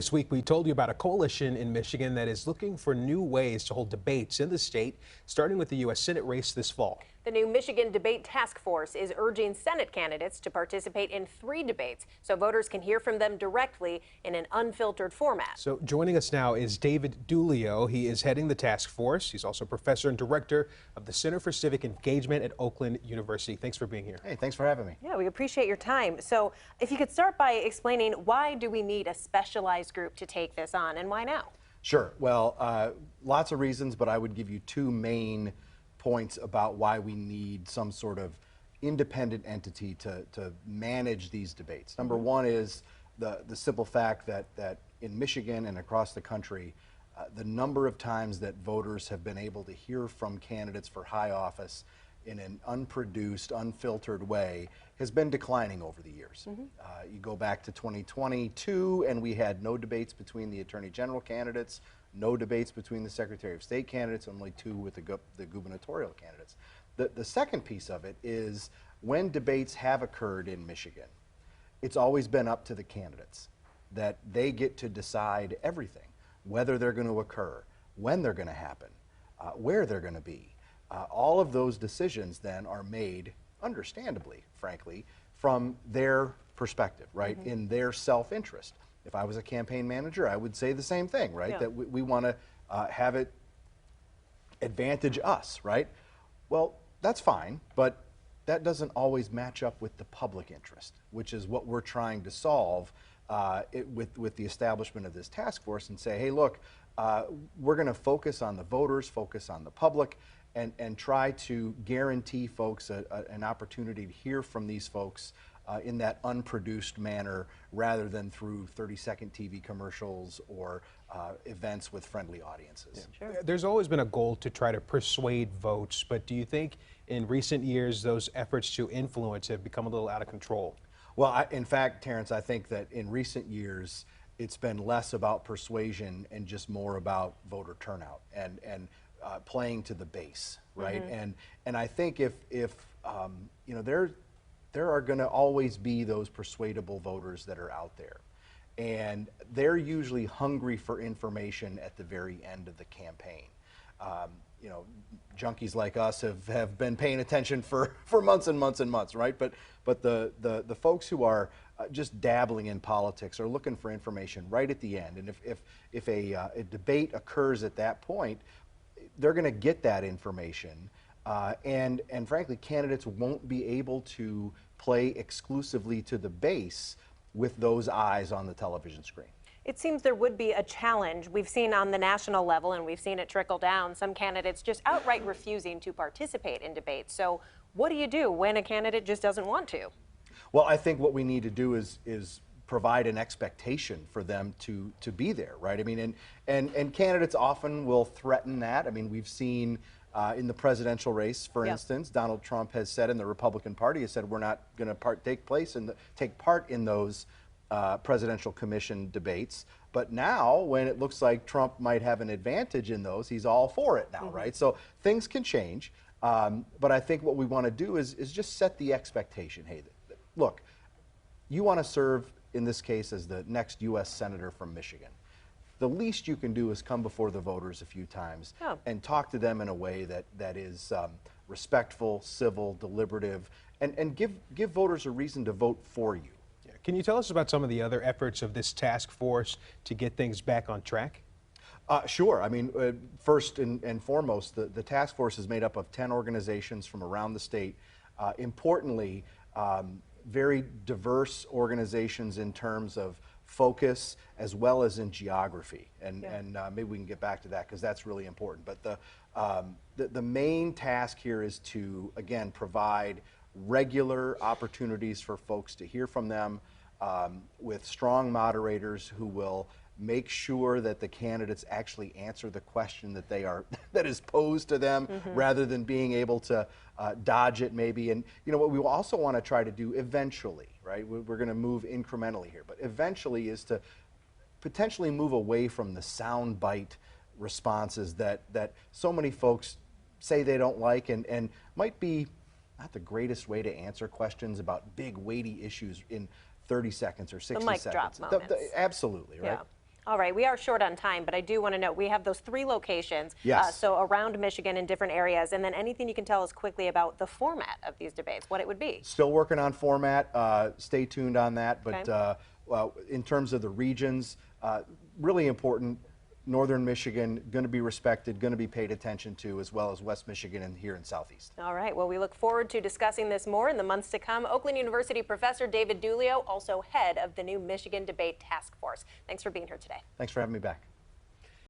This week, we told you about a coalition in Michigan that is looking for new ways to hold debates in the state, starting with the U.S. Senate race this fall. The new Michigan Debate Task Force is urging Senate candidates to participate in 3 debates so voters can hear from them directly in an unfiltered format. So joining us now is David Dulio. He is heading the task force. He's also professor and director of the Center for Civic Engagement at Oakland University. Thanks for being here. Hey, thanks for having me. Yeah, we appreciate your time. So if you could start by explaining, why do we need a specialized group to take this on, and why now? Sure. Well, lots of reasons, but I would give you 2 main points about why we need some sort of independent entity to manage these debates. Number one is the simple fact that in Michigan and across the country, the number of times that voters have been able to hear from candidates for high office in an unproduced, unfiltered way has been declining over the years. You go back to 2022 and we had no debates between the Attorney General candidates, no debates between the Secretary of State candidates, only 2 with the gubernatorial candidates. The second piece of it is when debates have occurred in Michigan, it's always been up to the candidates that they get to decide everything, whether they're going to occur, when they're going to happen, where they're going to be. All of those decisions then are made, understandably, frankly, from their perspective, right? In their self-interest. If I was a campaign manager, I would say the same thing, right? That we want to have it advantage us, right? Well, that's fine, but that doesn't always match up with the public interest, which is what we're trying to solve with the establishment of this task force, and say, hey, look, we're going to focus on the voters, focus on the public, and try to guarantee folks an opportunity to hear from these folks in that unproduced manner, rather than through 30-second TV commercials or events with friendly audiences. Yeah. Sure. There's always been a goal to try to persuade votes, but do you think in recent years those efforts to influence have become a little out of control? Well, in fact, Terrence, I think that in recent years it's been less about persuasion and just more about voter turnout and playing to the base, right? And I think if you know, there are going to always be those persuadable voters that are out there, and they're usually hungry for information at the very end of the campaign. You know, junkies like us have been paying attention for months and months and months, right? But the folks who are just dabbling in politics are looking for information right at the end. And if a debate occurs at that point, they're going to get that information, and frankly, candidates won't be able to play exclusively to the base with those eyes on the television screen. It seems there would be a challenge. We've seen on the national level, and we've seen it trickle down, some candidates just outright refusing to participate in debates. So what do you do when a candidate just doesn't want to? Well, I think what we need to do is provide an expectation for them to be there, right? I mean, and candidates often will threaten that. I mean, we've seen in the presidential race, for instance, Donald Trump has said, and the Republican Party has said, we're not going to take part in those presidential commission debates. But now, when it looks like Trump might have an advantage in those, he's all for it now, right? So things can change. But I think what we want to do is just set the expectation. Hey, look, you want to serve, in this case, as the next U.S. Senator from Michigan. The least you can do is come before the voters a few times and talk to them in a way that is respectful, civil, deliberative, and give voters a reason to vote for you. Yeah. Can you tell us about some of the other efforts of this task force to get things back on track? Sure. I mean, first and foremost, the task force is made up of 10 organizations from around the state. Importantly, very diverse organizations in terms of focus as well as in geography, and maybe we can get back to that because that's really important. But the main task here is to, again, provide regular opportunities for folks to hear from them with strong moderators who will make sure that the candidates actually answer the question that is posed to them, rather than being able to dodge it maybe. And you know what we also want to try to do eventually, right? We're going to move incrementally here, but eventually is to potentially move away from the soundbite responses that so many folks say they don't like and might be not the greatest way to answer questions about big weighty issues in 30 seconds or 60 the mic seconds. drop moments. Absolutely, right? Yeah. All right, we are short on time, but I do want to note we have those 3 locations. Yes. So around Michigan in different areas, and then anything you can tell us quickly about the format of these debates, what it would be. Still working on format. Stay tuned on that. But Okay. well, in terms of the regions, really important. Northern Michigan going to be respected, going to be paid attention to, as well as West Michigan and here in Southeast. All right, well, we look forward to discussing this more in the months to come. Oakland University professor David Dulio, also head of the new Michigan Debate Task Force. Thanks for being here today. Thanks for having me back.